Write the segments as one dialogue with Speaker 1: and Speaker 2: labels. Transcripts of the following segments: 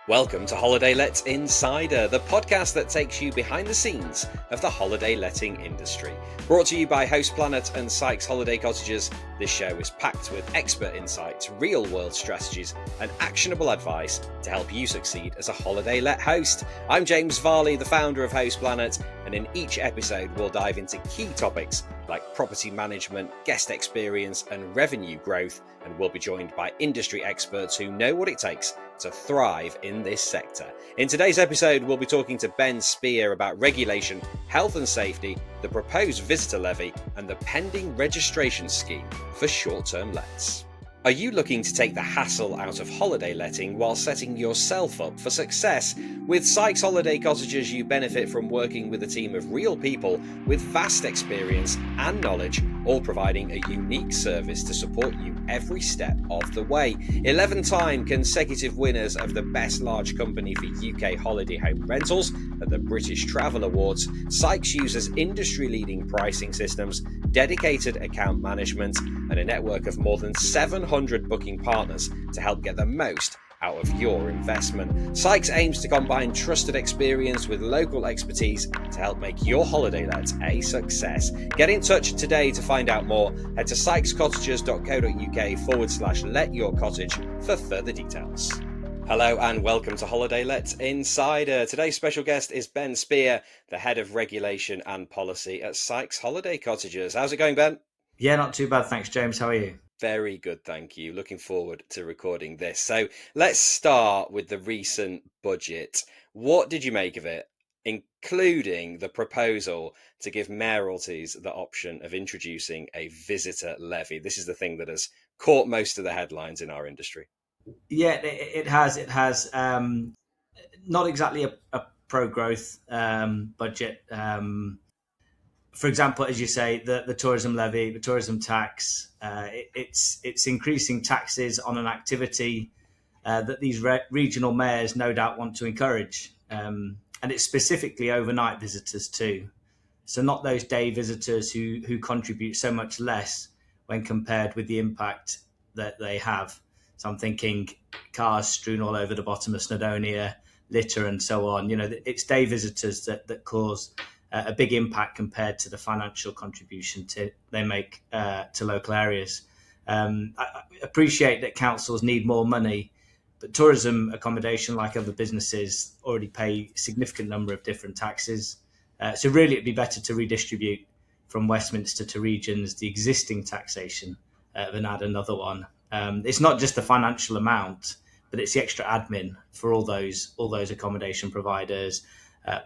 Speaker 1: Welcome to Holiday Let's Insider, the podcast that takes you behind the scenes of the holiday letting industry. Brought to you by Host Planet and Sykes Holiday Cottages, this show is packed with expert insights, real-world strategies and actionable advice to help you succeed as a holiday let host. I'm James Varley, the founder of Host Planet, and in each episode we'll dive into key topics like property management, guest experience and revenue growth, and we'll be joined by industry experts who know what it takes to thrive in this sector. In today's episode, we'll be talking to Ben Spier about regulation, health and safety, the proposed visitor levy, and the pending registration scheme for short-term lets. Are you looking to take the hassle out of holiday letting while setting yourself up for success? With Sykes Holiday Cottages, you benefit from working with a team of real people with vast experience and knowledge, all providing a unique service to support you every step of the way. 11-time consecutive winners of the Best Large Company for UK Holiday Home Rentals at the British Travel Awards, Sykes uses industry-leading pricing systems, dedicated account management, and a network of more than 700 booking partners to help get the most out of your investment. Sykes aims to combine trusted experience with local expertise to help make your holiday let a success. Get in touch today to find out more. Head to sykescottages.co.uk/letyourcottage for further details. Hello and welcome to Holiday Let's Insider. Today's special guest is Ben Spier, the Head of Regulation and Policy at Sykes Holiday Cottages. How's it going, Ben?
Speaker 2: Yeah, not too bad. Thanks, James. How are you?
Speaker 1: Very good, thank you. Looking forward to recording this. So let's start with the recent budget. What did you make of it, including the proposal to give mayoralties the option of introducing a visitor levy? This is the thing that has caught most of the headlines in our industry.
Speaker 2: Yeah, it has. It has. Not exactly a pro-growth budget. For example, as you say, the tourism levy, the tourism tax, it's increasing taxes on an activity that these regional mayors no doubt want to encourage. And it's specifically overnight visitors too. So not those day visitors who contribute so much less when compared with the impact that they have. So I'm thinking cars strewn all over the bottom of Snowdonia, litter and so on. You know, it's day visitors that cause a big impact compared to the financial contribution they make to local areas. I appreciate that councils need more money, but tourism accommodation, like other businesses, already pay a significant number of different taxes. So really it'd be better to redistribute from Westminster to regions the existing taxation than add another one. It's not just the financial amount, but it's the extra admin for all those accommodation providers,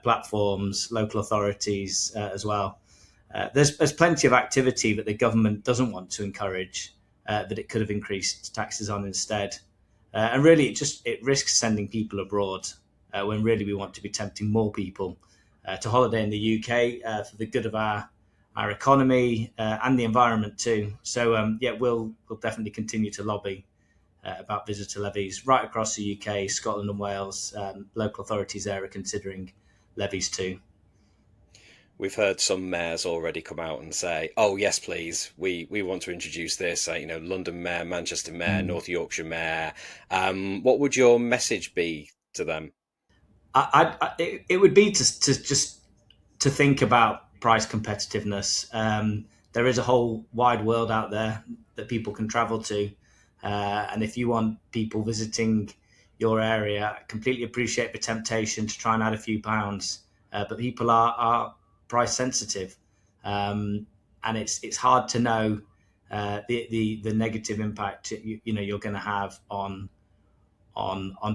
Speaker 2: platforms, local authorities as well. There's plenty of activity that the government doesn't want to encourage that it could have increased taxes on instead. And really, it risks sending people abroad when really we want to be tempting more people to holiday in the UK for the good of our economy and the environment too. So we'll definitely continue to lobby about visitor levies right across the UK. Scotland and Wales, local authorities there are considering levies too.
Speaker 1: We've heard some mayors already come out and say, "Oh yes, please, we want to introduce this." London Mayor, Manchester Mayor, North Yorkshire Mayor. What would your message be to them?
Speaker 2: It would be to think about price competitiveness. There is a whole wide world out there that people can travel to, and if you want people visiting your area, I completely appreciate the temptation to try and add a few pounds, but people are price sensitive, and it's hard to know the negative impact you're going to have on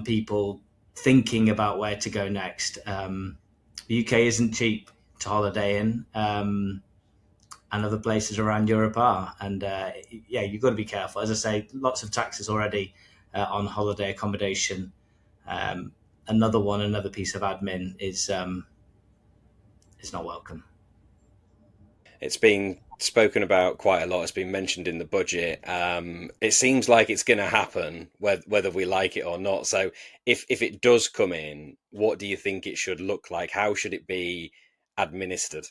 Speaker 2: people thinking about where to go next. The UK isn't cheap to holiday in, and other places around Europe are, and you've got to be careful. As I say, lots of taxes already on holiday accommodation. Another piece of admin is not welcome.
Speaker 1: It's been spoken about quite a lot. It's been mentioned in the budget. It seems like it's going to happen, whether we like it or not. So if it does come in, what do you think it should look like? How should it be administered?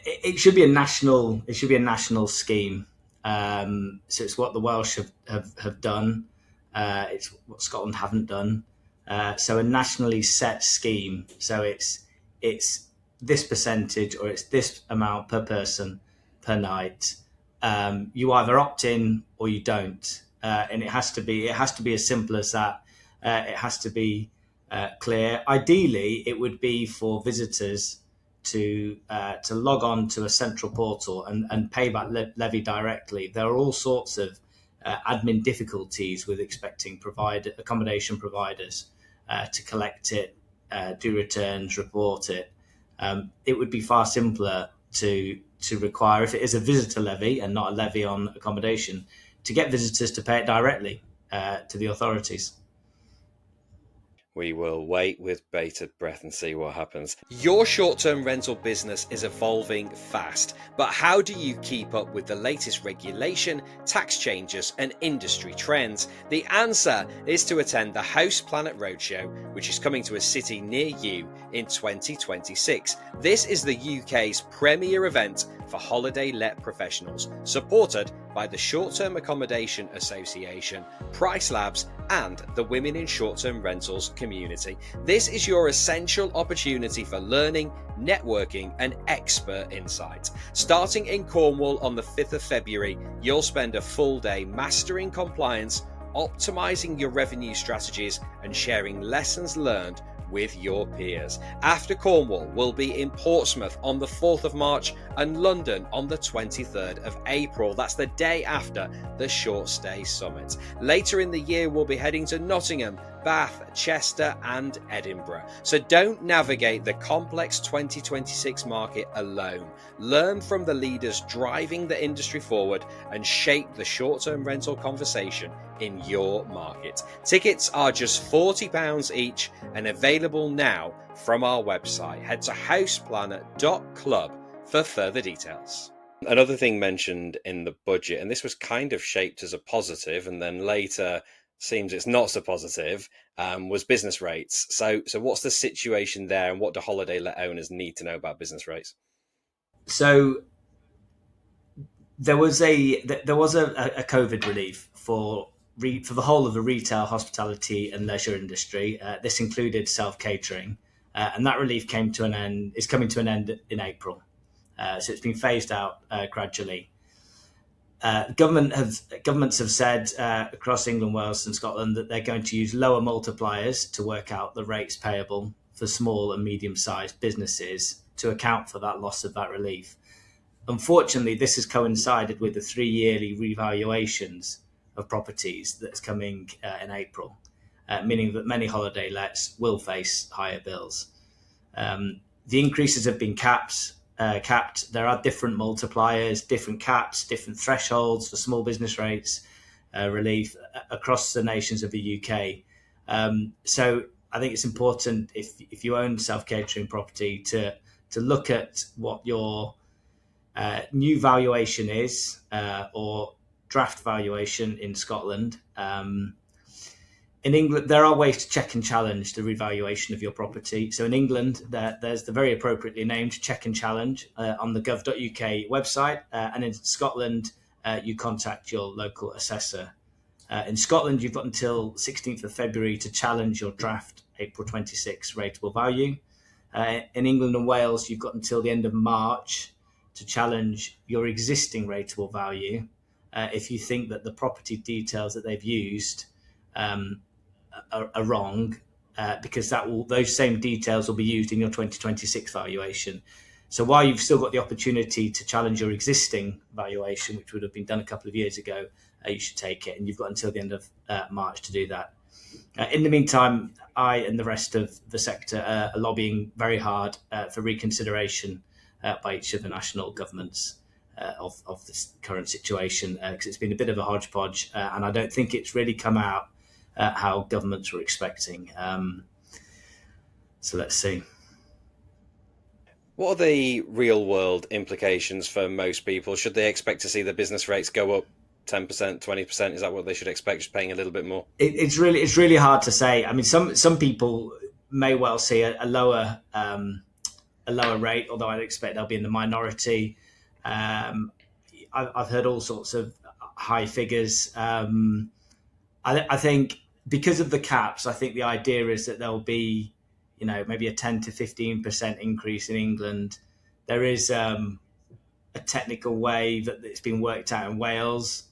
Speaker 2: It should be a national. It should be a national scheme. So it's what the Welsh have done. It's what Scotland haven't done. So a nationally set scheme. So it's this percentage or it's this amount per person per night. You either opt in or you don't, and it has to be as simple as that. It has to be clear. Ideally, it would be for visitors to log on to a central portal and pay that levy directly. There are all sorts of admin difficulties with expecting accommodation providers to collect it, do returns, report it. It would be far simpler to require, if it is a visitor levy and not a levy on accommodation, to get visitors to pay it directly to the authorities.
Speaker 1: We will wait with bated breath and see what happens. Your short-term rental business is evolving fast, but how do you keep up with the latest regulation, tax changes, and industry trends? The answer is to attend the Host Planet Roadshow, which is coming to a city near you in 2026. This is the UK's premier event for holiday let professionals, supported by the Short-Term Accommodation Association, Price Labs, and the Women in Short-Term Rentals community. This is your essential opportunity for learning, networking, and expert insight. Starting in Cornwall on the 5th of February, you'll spend a full day mastering compliance, optimizing your revenue strategies, and sharing lessons learned with your peers. After Cornwall, we'll be in Portsmouth on the 4th of March and London on the 23rd of April. That's the day after the Short Stay Summit. Later in the year, we'll be heading to Nottingham, Bath, Chester, and Edinburgh. So don't navigate the complex 2026 market alone. Learn from the leaders driving the industry forward and shape the short-term rental conversation in your market. Tickets are just £40 each and available now from our website. Head to houseplanet.club for further details. Another thing mentioned in the budget, and this was kind of shaped as a positive and then later seems it's not so positive, was business rates. So what's the situation there, and what do holiday let owners need to know about business rates?
Speaker 2: So there was a COVID relief for the whole of the retail, hospitality, and leisure industry. This included self-catering, and that relief is coming to an end in April. So it's been phased out gradually. Governments have said across England, Wales, and Scotland that they're going to use lower multipliers to work out the rates payable for small and medium-sized businesses to account for that loss of that relief. Unfortunately, this has coincided with the 3 yearly revaluations of properties that's coming in April, meaning that many holiday lets will face higher bills. The increases have been capped. There are different multipliers, different caps, different thresholds for small business rates relief across the nations of the UK. So I think it's important, if you own self-catering property, to look at what your new valuation is, or draft valuation in Scotland. In England, there are ways to check and challenge the revaluation of your property. So in England, there's the very appropriately named check and challenge on the gov.uk website. And in Scotland, you contact your local assessor. In Scotland, you've got until 16th of February to challenge your draft April 26 rateable value. In England and Wales, you've got until the end of March to challenge your existing rateable value if you think that the property details that they've used are wrong, because those same details will be used in your 2026 valuation. So while you've still got the opportunity to challenge your existing valuation, which would have been done a couple of years ago, you should take it, and you've got until the end of March to do that. In the meantime, I and the rest of the sector are lobbying very hard for reconsideration by each of the national governments of this current situation, because it's been a bit of a hodgepodge, and I don't think it's really come out how governments were expecting. So let's see.
Speaker 1: What are the real world implications for most people? Should they expect to see the business rates go up 10%, 20%? Is that what they should expect, just paying a little bit more?
Speaker 2: It's really hard to say. I mean, some people may well see a lower rate, although I'd expect they'll be in the minority. I've heard all sorts of high figures. I think because of the caps, I think the idea is that there'll be, maybe a 10 to 15% increase in England. There is a technical way that it's been worked out in Wales,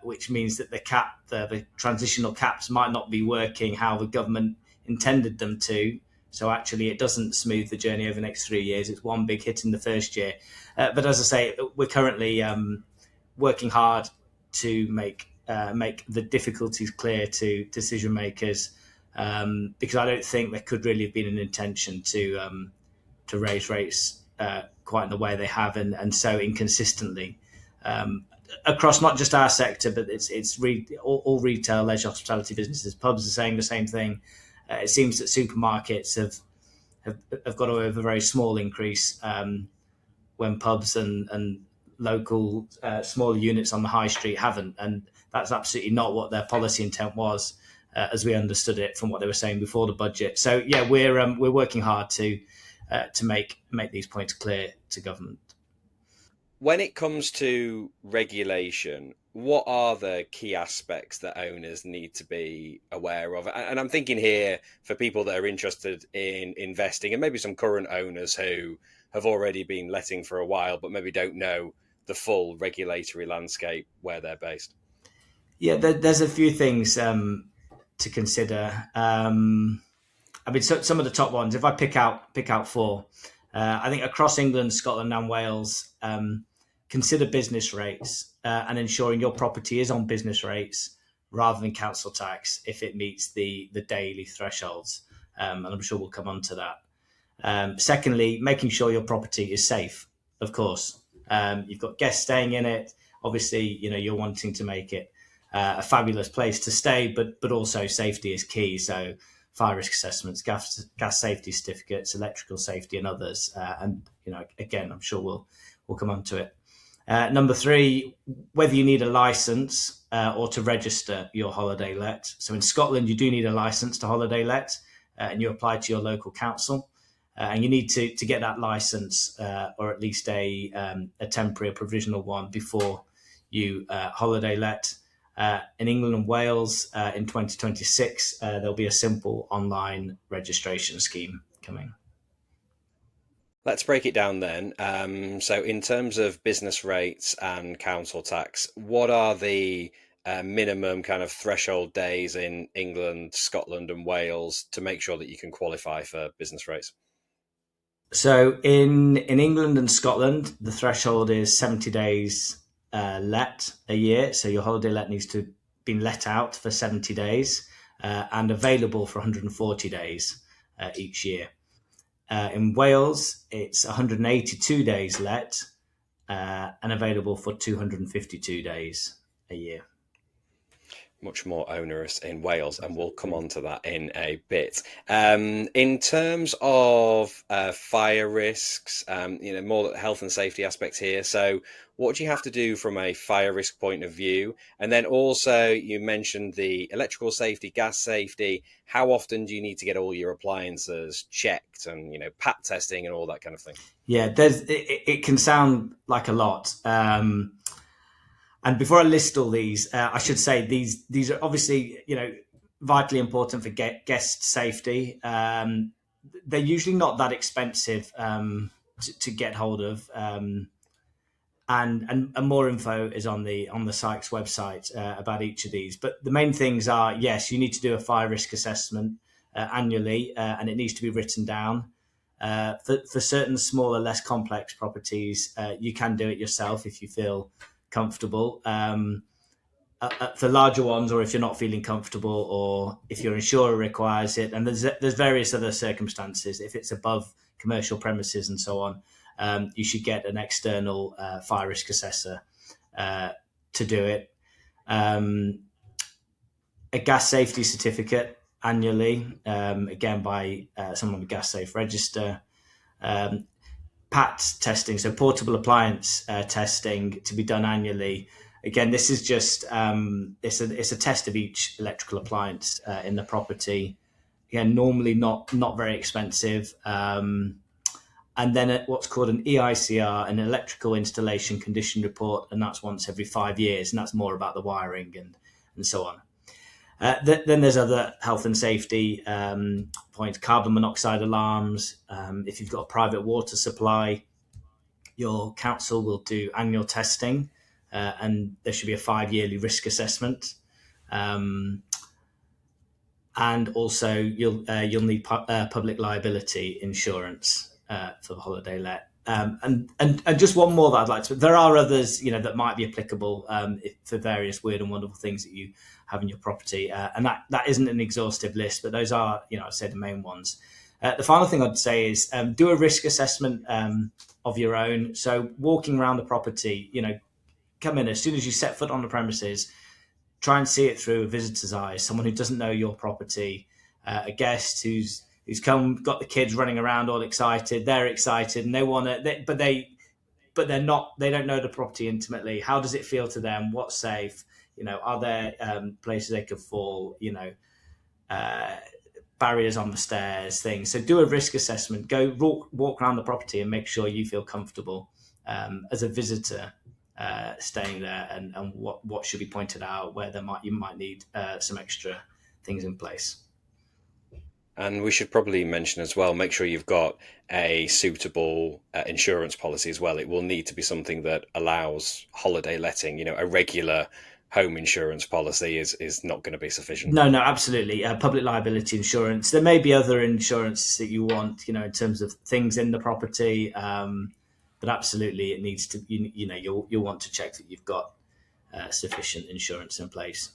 Speaker 2: which means that the transitional caps might not be working how the government intended them to. So actually, it doesn't smooth the journey over the next 3 years. It's one big hit in the first year. But as I say, we're currently working hard to make the difficulties clear to decision makers, because I don't think there could really have been an intention to raise rates quite in the way they have, and so inconsistently across not just our sector, but all retail, leisure, hospitality businesses. Pubs are saying the same thing. It seems that supermarkets have got away with a very small increase, when pubs and local smaller units on the high street haven't, and that's absolutely not what their policy intent was, as we understood it from what they were saying before the budget. So yeah, we're working hard to make these points clear to government.
Speaker 1: When it comes to regulation, what are the key aspects that owners need to be aware of? And I'm thinking here for people that are interested in investing, and maybe some current owners who have already been letting for a while, but maybe don't know the full regulatory landscape where they're based.
Speaker 2: Yeah, there's a few things to consider. I mean, so, some of the top ones. If I pick out four, I think across England, Scotland, and Wales, consider business rates and ensuring your property is on business rates rather than council tax if it meets the daily thresholds. And I'm sure we'll come on to that. Secondly, making sure your property is safe. Of course, you've got guests staying in it. Obviously, you're wanting to make it a fabulous place to stay, but also safety is key. So fire risk assessments, gas safety certificates, electrical safety, and others. And again, I'm sure we'll come on to it. Number three, whether you need a license or to register your holiday let. So in Scotland, you do need a license to holiday let, and you apply to your local council. And you need to get that license, or at least a temporary or provisional one, before you holiday let. In England and Wales, in 2026, there'll be a simple online registration scheme coming.
Speaker 1: Let's break it down then. So in terms of business rates and council tax, what are the minimum kind of threshold days in England, Scotland, and Wales to make sure that you can qualify for business rates?
Speaker 2: So in England and Scotland, the threshold is 70 days let a year. So your holiday let needs to be let out for 70 days and available for 140 days each year. In Wales, it's 182 days let and available for 252 days a year.
Speaker 1: Much more onerous in Wales, and we'll come on to that in a bit. In terms of fire risks, more health and safety aspects here. So what do you have to do from a fire risk point of view? And then also you mentioned the electrical safety, gas safety. How often do you need to get all your appliances checked and, pat testing and all that kind of thing?
Speaker 2: Yeah, it can sound like a lot. And before I list all these, I should say these are obviously, vitally important for guest safety. They're usually not that expensive to get hold of. And more info is on the Sykes website about each of these. But the main things are, yes, you need to do a fire risk assessment annually, and it needs to be written down. For certain smaller, less complex properties, you can do it yourself if you feel comfortable. For larger ones, or if you're not feeling comfortable, or if your insurer requires it, and there's various other circumstances. If it's above commercial premises and so on, you should get an external fire risk assessor to do it. A gas safety certificate annually, again by someone with Gas Safe Register. PAT testing, so portable appliance testing, to be done annually. Again, this is just it's a test of each electrical appliance in the property. Again, normally not very expensive. And then what's called an EICR, an electrical installation condition report, and that's once every 5 years, and that's more about the wiring and so on. Then there's other health and safety points, carbon monoxide alarms. If you've got a private water supply, your council will do annual testing, and there should be a 5-yearly risk assessment. And also, you'll need public liability insurance for the holiday let. And just one more that I'd like to. There are others, that might be applicable for various weird and wonderful things that you have in your property, and that isn't an exhaustive list, but those are, I'd say, the main ones. The final thing I'd say is do a risk assessment of your own. So walking around the property, come in as soon as you set foot on the premises. Try and see it through a visitor's eyes, someone who doesn't know your property, a guest who's come, got the kids running around all excited. They're excited and they want to, but they're not. They don't know the property intimately. How does it feel to them? What's safe? Are there places they could fall? Barriers on the stairs, things. So do a risk assessment. Go walk around the property and make sure you feel comfortable as a visitor. Staying there, and what should be pointed out, where you might need some extra things in place.
Speaker 1: And we should probably mention as well, make sure you've got a suitable insurance policy as well. It will need to be something that allows holiday letting. A regular home insurance policy is not going to be sufficient.
Speaker 2: No, absolutely. Public liability insurance. There may be other insurances that you want, in terms of things in the property. But absolutely, it needs to. You'll want to check that you've got sufficient insurance in place.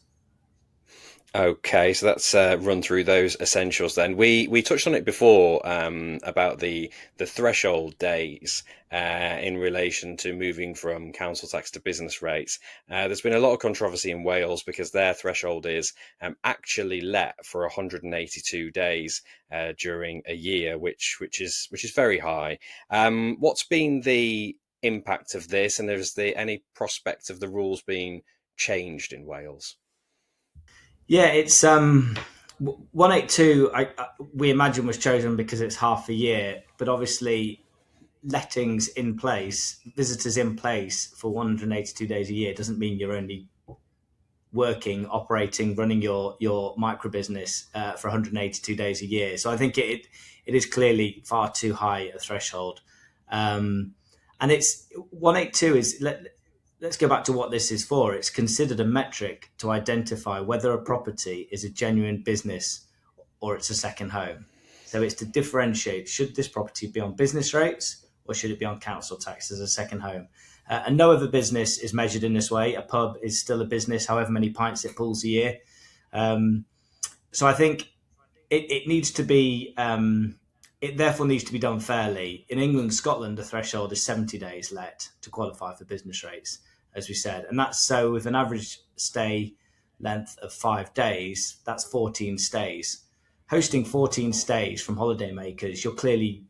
Speaker 1: Okay, so let's run through those essentials then. We touched on it before about the threshold days in relation to moving from council tax to business rates. There's been a lot of controversy in Wales because their threshold is actually let for 182 days during a year, which is very high. What's been the impact of this, and is there any prospect of the rules being changed in Wales?
Speaker 2: Yeah, it's 182. We imagine was chosen because it's half a year, but obviously, lettings in place, visitors in place for 182 days a year doesn't mean you're only working, operating, running your micro business for 182 days a year. So I think it is clearly far too high a threshold, and it's 182 is. Let's go back to what this is for. It's considered a metric to identify whether a property is a genuine business or it's a second home. So it's to differentiate, should this property be on business rates or should it be on council tax as a second home? And no other business is measured in this way. A pub is still a business, however many pints it pulls a year. So I think it needs to be, it therefore needs to be done fairly. In England, Scotland, the threshold is 70 days let to qualify for business rates, as we said. And that's so with an average stay length of 5 days, that's 14 stays. Hosting 14 stays from holidaymakers, you're clearly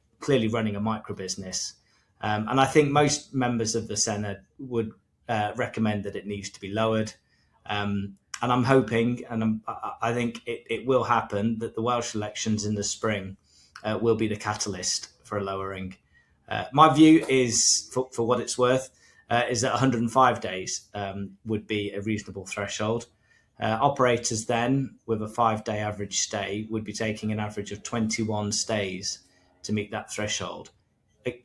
Speaker 2: running a micro business. And I think most members of the Senate would recommend that it needs to be lowered. And I'm hoping, and I think it will happen, that the Welsh elections in the spring will be the catalyst for a lowering. My view is, for what it's worth, is that 105 days would be a reasonable threshold. Operators then, with a 5-day average stay, would be taking an average of 21 stays to meet that threshold.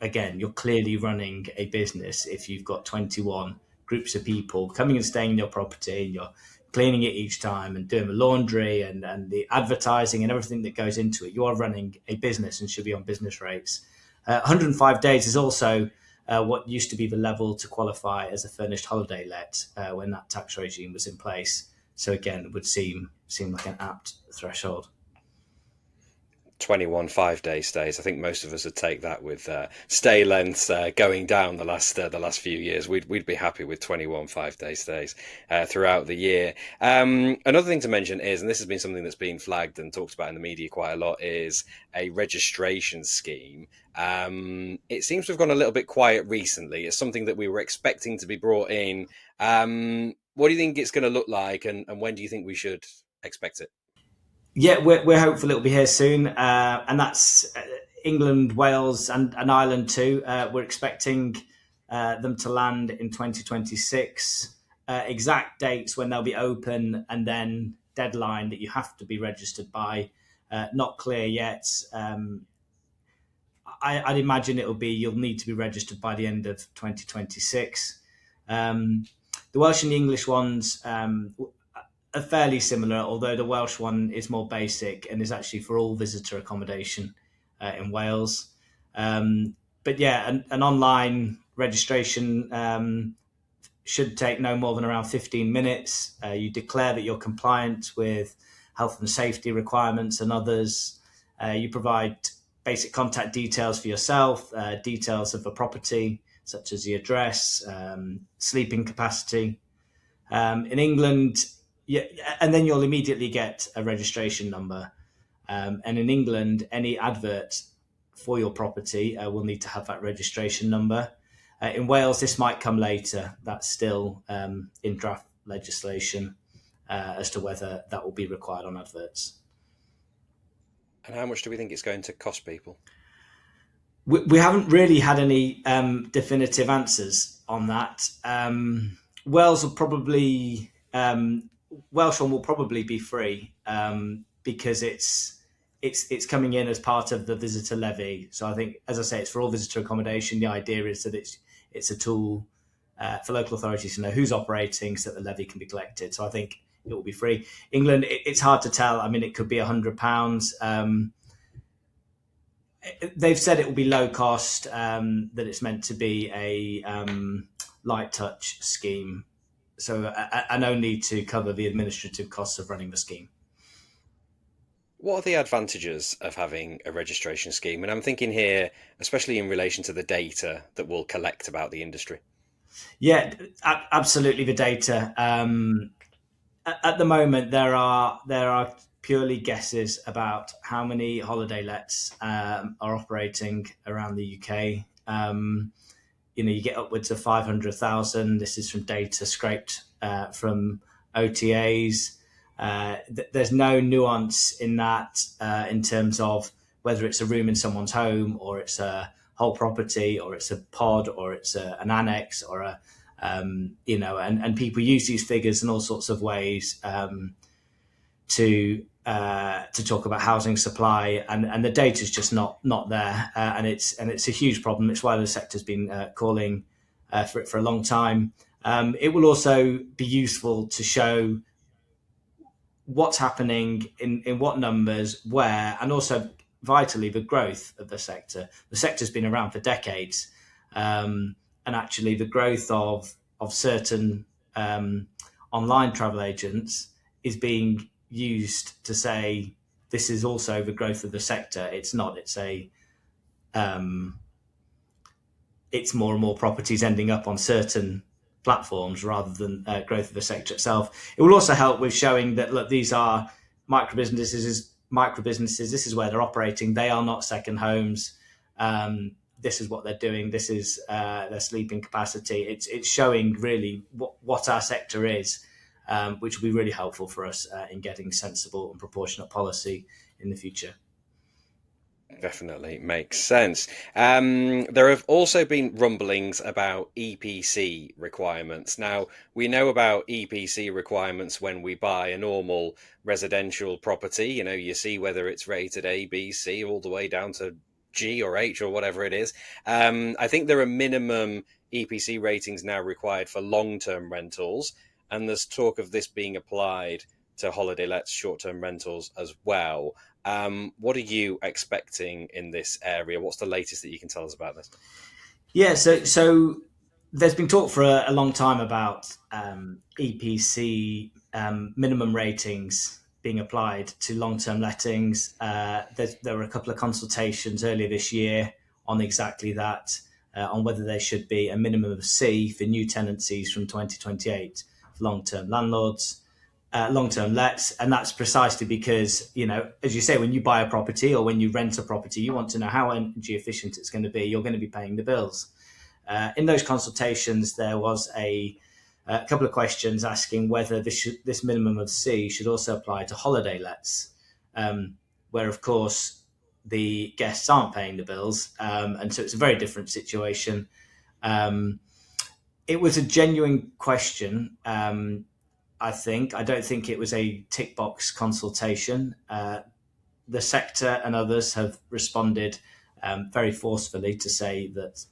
Speaker 2: Again, you're clearly running a business if you've got 21 groups of people coming and staying in your property, and you're cleaning it each time and doing the laundry and the advertising and everything that goes into it. You are running a business and should be on business rates. 105 days is also what used to be the level to qualify as a furnished holiday let when that tax regime was in place. So again, it would seem like an apt threshold.
Speaker 1: 21 5-day stays. I think most of us would take that with stay lengths going down the last few years. We'd be happy with 21 5-day stays throughout the year. Another thing to mention is, and this has been something that's been flagged and talked about in the media quite a lot, is a registration scheme. It seems to have gone a little bit quiet recently. It's something that we were expecting to be brought in. What do you think it's going to look like, and when do you think we should expect it?
Speaker 2: Yeah, we're hopeful it'll be here soon, and that's England, Wales, and Ireland too. We're expecting them to land in 2026. Exact dates when they'll be open, and then deadline that you have to be registered by. Not clear yet. I'd imagine you'll need to be registered by the end of 2026. The Welsh and the English ones are fairly similar, although the Welsh one is more basic and is actually for all visitor accommodation in Wales. But yeah, an online registration should take no more than around 15 minutes. You declare that you're compliant with health and safety requirements and others. You provide basic contact details for yourself, details of the property, such as the address, sleeping capacity. In England, and then you'll immediately get a registration number. And in England, any advert for your property will need to have that registration number. In Wales, this might come later. That's still in draft legislation as to whether that will be required on adverts.
Speaker 3: And how much do we think it's going to cost people?
Speaker 2: We haven't really had any definitive answers on that. Welsh one will probably be free because it's coming in as part of the visitor levy. So I think, as I say, it's for all visitor accommodation. The idea is that it's a tool for local authorities to know who's operating so that the levy can be collected. So I think it will be free. England, it's hard to tell. I mean, it could be £100. They've said it will be low cost, that it's meant to be a light touch scheme. So, and only to cover the administrative costs of running the scheme.
Speaker 3: What are the advantages of having a registration scheme? And I'm thinking here, especially in relation to the data that we'll collect about the industry.
Speaker 2: Yeah, absolutely. The data. At the moment, there are purely guesses about how many holiday lets are operating around the UK. You get upwards of 500,000. This is from data scraped from OTAs. There's no nuance in that in terms of whether it's a room in someone's home or it's a whole property or it's a pod or it's an annex or and people use these figures in all sorts of ways to talk about housing supply, and the data is just not there, and it's a huge problem. It's why the sector's been calling for it for a long time. It will also be useful to show what's happening in what numbers, where, and also vitally the growth of the sector. The sector's been around for decades, and actually the growth of certain online travel agents is being used to say this is also the growth of the sector. It's not. It's more and more properties ending up on certain platforms rather than growth of the sector itself. It will also help with showing that, look, these are micro businesses. This is where they're operating. They are not second homes. This is what they're doing. This is their sleeping capacity. It's showing really what our sector is, which will be really helpful for us in getting sensible and proportionate policy in the future.
Speaker 3: Definitely makes sense. There have also been rumblings about EPC requirements. Now, we know about EPC requirements when we buy a normal residential property. You see whether it's rated A, B, C, all the way down to G or H or whatever it is. I think there are minimum EPC ratings now required for long-term rentals, and there's talk of this being applied to holiday lets, short-term rentals as well. What are you expecting in this area? What's the latest that you can tell us about this?
Speaker 2: Yeah, so there's been talk for a long time about EPC minimum ratings being applied to long-term lettings. There were a couple of consultations earlier this year on exactly that, on whether there should be a minimum of C for new tenancies from 2028 for long-term landlords. Long-term lets, and that's precisely because, as you say, when you buy a property or when you rent a property, you want to know how energy efficient it's going to be. You're going to be paying the bills. In those consultations, there was a couple of questions asking whether this minimum of C should also apply to holiday lets, where, of course, the guests aren't paying the bills, and so it's a very different situation. It was a genuine question. I don't think it was a tick box consultation. The sector and others have responded very forcefully to say that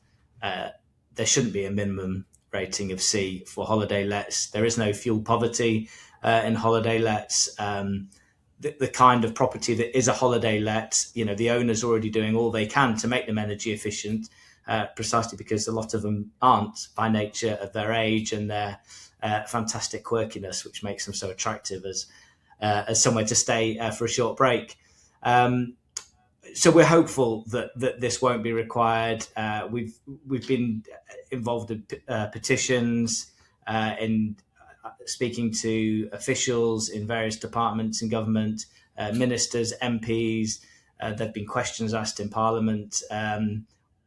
Speaker 2: there shouldn't be a minimum rating of C for holiday lets. There is no fuel poverty in holiday lets. The kind of property that is a holiday let, the owner's already doing all they can to make them energy efficient, precisely because a lot of them aren't by nature of their age and their fantastic quirkiness, which makes them so attractive as somewhere to stay for a short break. So we're hopeful that this won't be required. We've been involved in petitions, in speaking to officials in various departments in government, ministers, MPs. There've been questions asked in Parliament,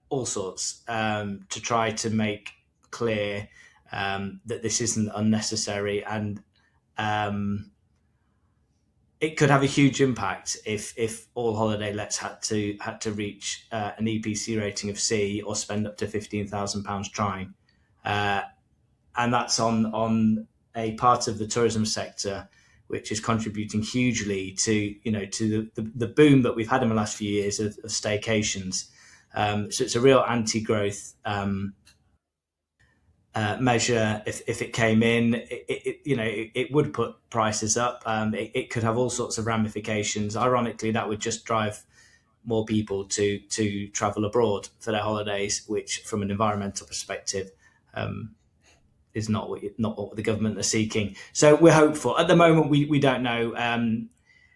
Speaker 2: all sorts, to try to make clear that this isn't unnecessary, and it could have a huge impact if all holiday lets had to reach an EPC rating of C or spend up to £15,000 trying, and that's on a part of the tourism sector which is contributing hugely to the boom that we've had in the last few years of staycations. So it's a real anti-growth measure. If it came in, it would put prices up. It could have all sorts of ramifications. Ironically, that would just drive more people to travel abroad for their holidays, which, from an environmental perspective, is not what the government are seeking. So we're hopeful. At the moment, we don't know.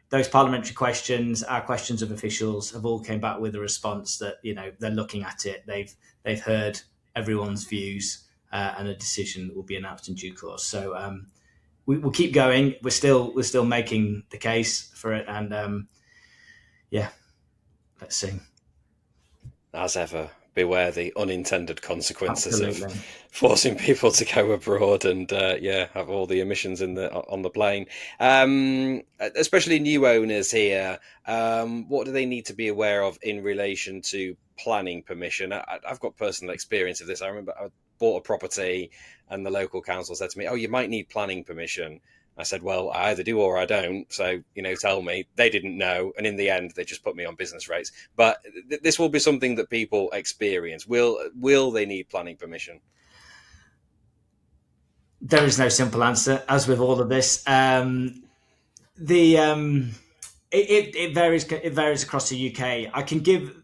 Speaker 2: Those parliamentary questions, our questions of officials, have all came back with a response that they're looking at it. They've heard everyone's views. And a decision will be announced in due course. So we'll keep going. We're still making the case for it, and let's see.
Speaker 3: As ever, beware the unintended consequences
Speaker 2: Absolutely.
Speaker 3: of forcing people to go abroad and have all the emissions on the plane. Especially new owners here. What do they need to be aware of in relation to planning permission? I've got personal experience of this. I remember I bought a property and the local council said to me, "Oh, you might need planning permission." I said, "Well, I either do or I don't. So, tell me." They didn't know. And in the end, they just put me on business rates. But this will be something that people experience. Will they need planning permission?
Speaker 2: There is no simple answer, as with all of this. It varies. It varies across the UK. I can give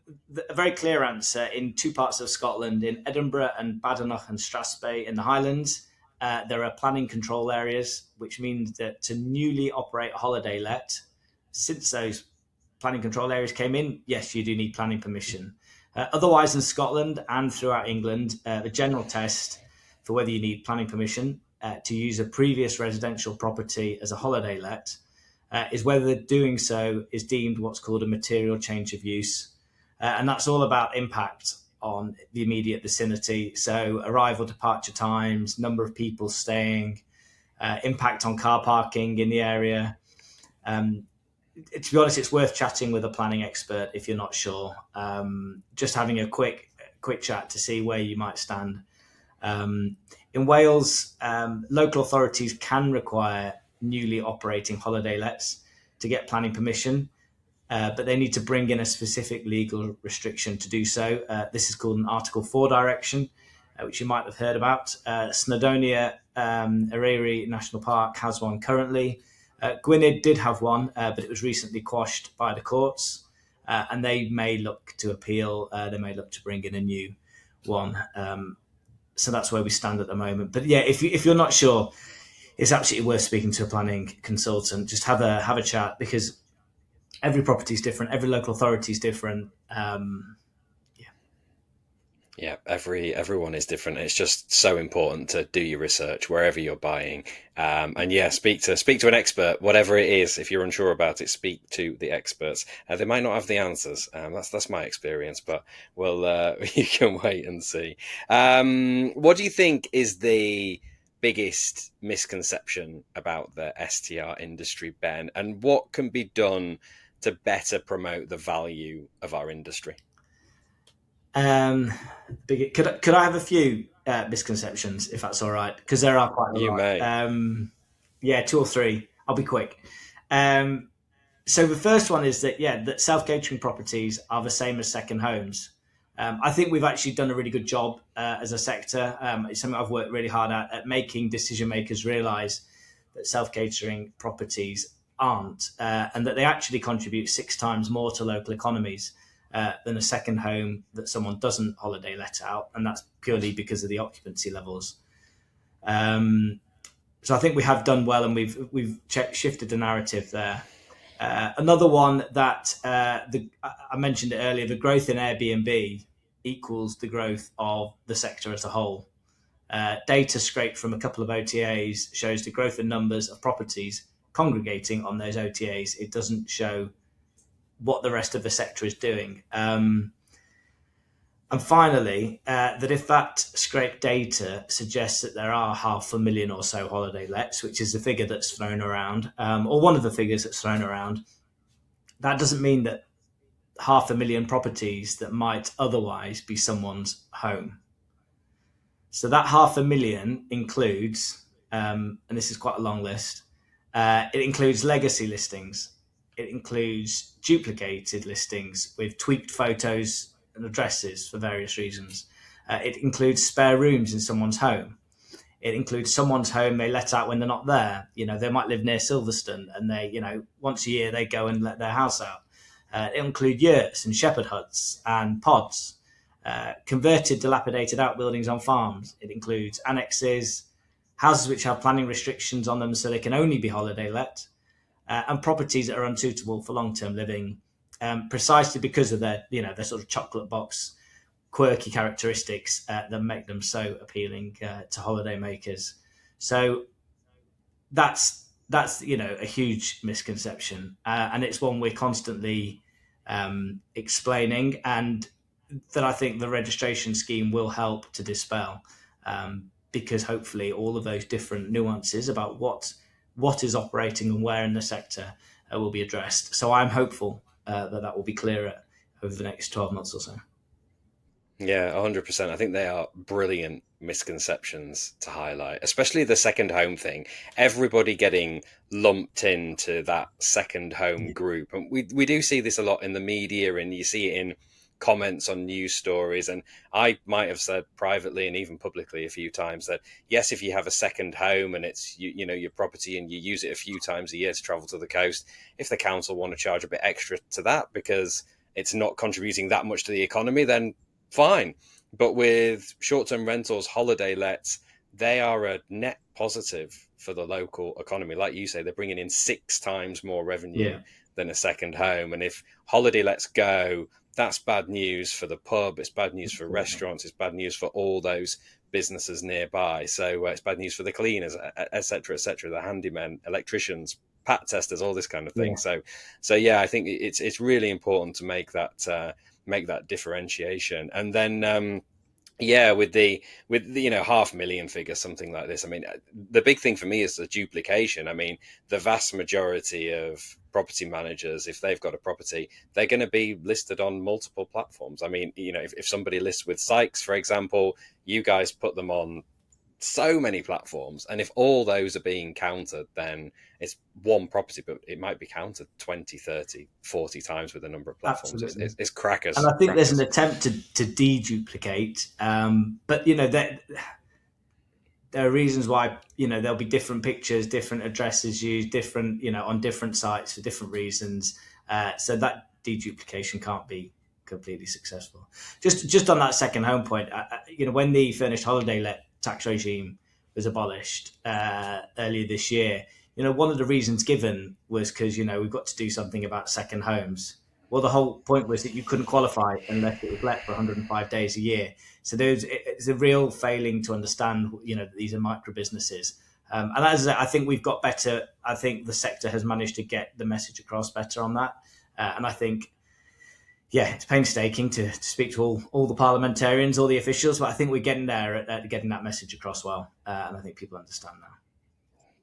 Speaker 2: a very clear answer in two parts of Scotland, in Edinburgh and Badenoch and Strathspey in the Highlands. There are planning control areas, which means that to newly operate a holiday let, since those planning control areas came in, yes, you do need planning permission. Otherwise, in Scotland and throughout England, the general test for whether you need planning permission to use a previous residential property as a holiday let is whether doing so is deemed what's called a material change of use. And that's all about impact on the immediate vicinity. So arrival, departure times, number of people staying, impact on car parking in the area. To be honest, it's worth chatting with a planning expert if you're not sure. Just having a quick chat to see where you might stand. In Wales, local authorities can require newly operating holiday lets to get planning permission, but they need to bring in a specific legal restriction to do so. This is called an Article 4 direction, which you might have heard about. Snowdonia Eryri National Park has one currently. Gwynedd did have one, but it was recently quashed by the courts, and they may look to appeal. They may look to bring in a new one. So that's where we stand at the moment. But yeah, if you're not sure, it's absolutely worth speaking to a planning consultant. Just have a chat, because every property is different, every local authority is different.
Speaker 3: Yeah, everyone is different. It's just so important to do your research wherever you're buying, and speak to an expert, whatever it is. If you're unsure about it, speak to the experts. They might not have the answers. That's my experience, but you can wait and see. What do you think is the biggest misconception about the STR industry, Ben, and what can be done to better promote the value of our industry?
Speaker 2: Could I have a few misconceptions, if that's all right? Because there are quite a lot.
Speaker 3: You may.
Speaker 2: Yeah, 2 or 3. I'll be quick. So the first one is that self-catering properties are the same as second homes. I think we've actually done a really good job as a sector. It's something I've worked really hard at making decision makers realise that self-catering properties aren't, and that they actually contribute 6 times more to local economies than a second home that someone doesn't holiday let out, and that's purely because of the occupancy levels. So I think we have done well, and we've shifted the narrative there. Another one that I mentioned it earlier, the growth in Airbnb equals the growth of the sector as a whole. Data scraped from a couple of OTAs shows the growth in numbers of properties congregating on those OTAs. It doesn't show what the rest of the sector is doing. And finally, that if that scraped data suggests that there are 500,000 or so holiday lets, which is the figure that's thrown around, or one of the figures that's thrown around, that doesn't mean that 500,000 properties that might otherwise be someone's home. So that 500,000 includes, and this is quite a long list, it includes legacy listings. It includes duplicated listings with tweaked photos and addresses for various reasons. It includes spare rooms in someone's home. It includes someone's home they let out when they're not there. They might live near Silverstone, and they, once a year they go and let their house out. It includes yurts and shepherd huts and pods, converted dilapidated outbuildings on farms. It includes annexes, houses which have planning restrictions on them so they can only be holiday let, and properties that are unsuitable for long-term living, precisely because of their sort of chocolate box quirky characteristics that make them so appealing to holiday makers. So that's a huge misconception, and it's one we're constantly explaining, and that I think the registration scheme will help to dispel, because hopefully all of those different nuances about what is operating and where in the sector will be addressed. So I'm hopeful that will be clearer over the next 12 months or so.
Speaker 3: Yeah, 100%. I think they are brilliant misconceptions to highlight, especially the second home thing. Everybody getting lumped into that second home group. And we do see this a lot in the media, and you see it in comments on news stories. And I might have said privately and even publicly a few times that, yes, if you have a second home and it's your property and you use it a few times a year to travel to the coast, if the council want to charge a bit extra to that because it's not contributing that much to the economy, then fine. But with short-term rentals, holiday lets, they are a net positive for the local economy. Like you say, they're bringing in 6 times more revenue than a second home. And if holiday lets go, that's bad news for the pub. It's bad news for restaurants. It's bad news for all those businesses nearby. So it's bad news for the cleaners, et cetera, the handymen, electricians, pat testers, all this kind of thing. So yeah, I think it's really important to make that differentiation. And then with the 500,000 figure, something like this, I mean, the big thing for me is the duplication. I mean, the vast majority of property managers, if they've got a property, they're going to be listed on multiple platforms. I mean, if somebody lists with Sykes, for example, you guys put them on so many platforms, and if all those are being counted, then it's one property, but it might be counted 20, 30, 40 times with a number of platforms. It's crackers.
Speaker 2: And I think there's an attempt to deduplicate, but there are reasons why there'll be different pictures, different addresses used, different on different sites for different reasons, so that deduplication can't be completely successful. Just on that second home point, when the furnished holiday let tax regime was abolished earlier this year, one of the reasons given was because we've got to do something about second homes. Well, the whole point was that you couldn't qualify unless it was let for 105 days a year. So it's a real failing to understand that these are micro businesses. And as I think we've got better, I think the sector has managed to get the message across better on that. And I think, it's painstaking to speak to all the parliamentarians, all the officials, but I think we're getting there at getting that message across well. And I think people understand now.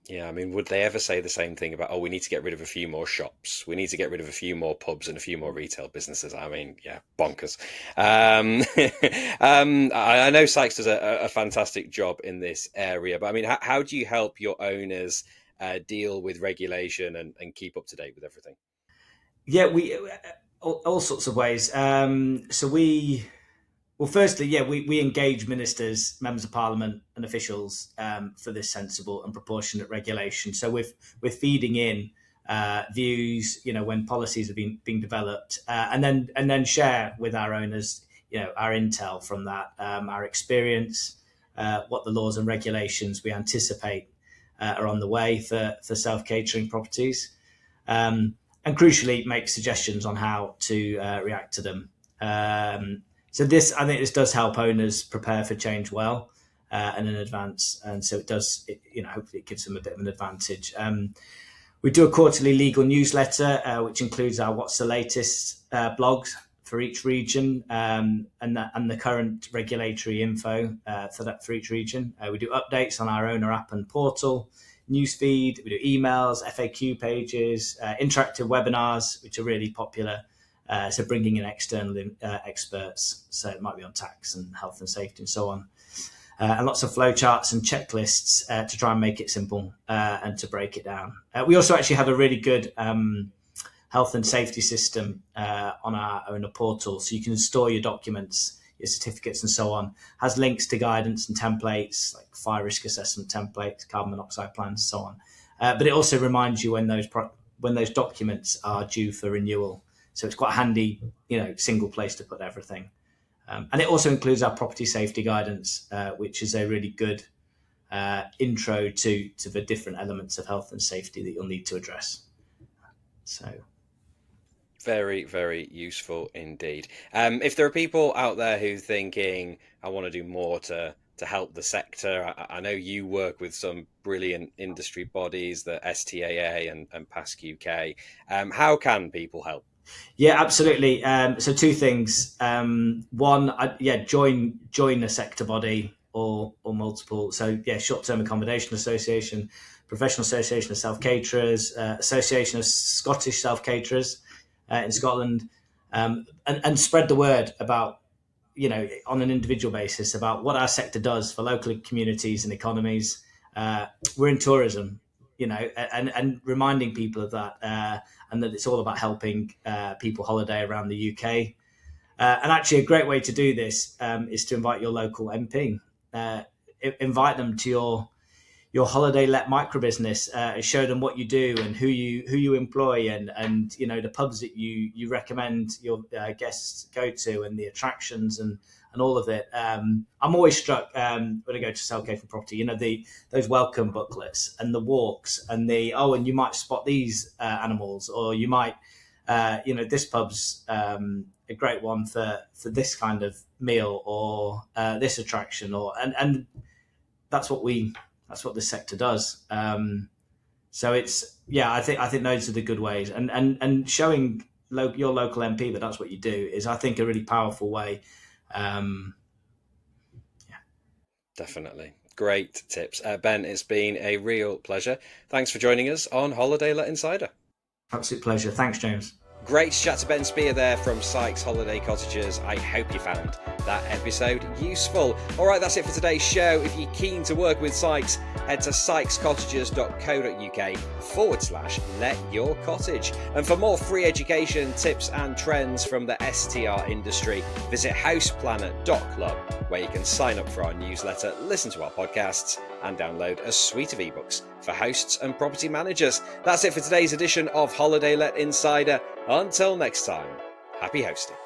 Speaker 3: Yeah, I mean, would they ever say the same thing about, we need to get rid of a few more shops, we need to get rid of a few more pubs and a few more retail businesses? I mean, yeah, bonkers. I know Sykes does a fantastic job in this area, but I mean, how do you help your owners deal with regulation and keep up to date with everything?
Speaker 2: Yeah, we all sorts of ways. Firstly, we engage ministers, members of parliament, and officials for this sensible and proportionate regulation. So we're feeding in views, when policies are being developed, and then share with our owners, our intel from that, our experience, what the laws and regulations we anticipate are on the way for self-catering properties, and crucially make suggestions on how to react to them. So I think this does help owners prepare for change well and in advance, and so it does. Hopefully, it gives them a bit of an advantage. We do a quarterly legal newsletter, which includes our "What's the Latest" blogs for each region, and the current regulatory info for each region. We do updates on our owner app and portal, newsfeed. We do emails, FAQ pages, interactive webinars, which are really popular. So bringing in external experts, so it might be on tax and health and safety and so on, and lots of flowcharts and checklists to try and make it simple and to break it down. We also actually have a really good health and safety system on our owner portal, so you can store your documents, your certificates and so on. Has links to guidance and templates like fire risk assessment templates, carbon monoxide plans and so on. But it also reminds you when those documents are due for renewal. So it's quite a handy, single place to put everything. And it also includes our property safety guidance, which is a really good intro to the different elements of health and safety that you'll need to address. So
Speaker 3: very, very useful indeed. If there are people out there who are thinking, I want to do more to help the sector, I know you work with some brilliant industry bodies, the STAA and PASC UK. How can people help?
Speaker 2: Yeah, absolutely. So two things. One, join a sector body or multiple. So Short-Term Accommodation Association, Professional Association of Self-Caterers, Association of Scottish Self-Caterers in Scotland, and spread the word about, on an individual basis about what our sector does for local communities and economies. We're in tourism, and reminding people of that, and that it's all about helping people holiday around the UK. And actually, a great way to do this is to invite your local MP. Invite them to your holiday let micro business. Show them what you do and who you employ, and the pubs that you recommend your guests go to, and the attractions and all of it. I'm always struck when I go to self-catering property, those welcome booklets and the walks and and you might spot these animals, or you might, this pub's a great one for this kind of meal, or this attraction, and that's what this sector does. So it's, I think those are the good ways, and showing your local MP that that's what you do is, I think, a really powerful way.
Speaker 3: Definitely. Great tips. Ben, it's been a real pleasure. Thanks for joining us on Holiday Let Insider.
Speaker 2: Absolute pleasure. Thanks, James.
Speaker 3: Great chat to Ben Spier there from Sykes Holiday Cottages. I hope you found that episode useful. All right, that's it for today's show. If you're keen to work with Sykes, head to sykescottages.co.uk/letyourcottage. And for more free education, tips and trends from the STR industry, visit houseplanet.club, where you can sign up for our newsletter, listen to our podcasts, and download a suite of ebooks for hosts and property managers. That's it for today's edition of Holiday Let Insider. Until next time, happy hosting.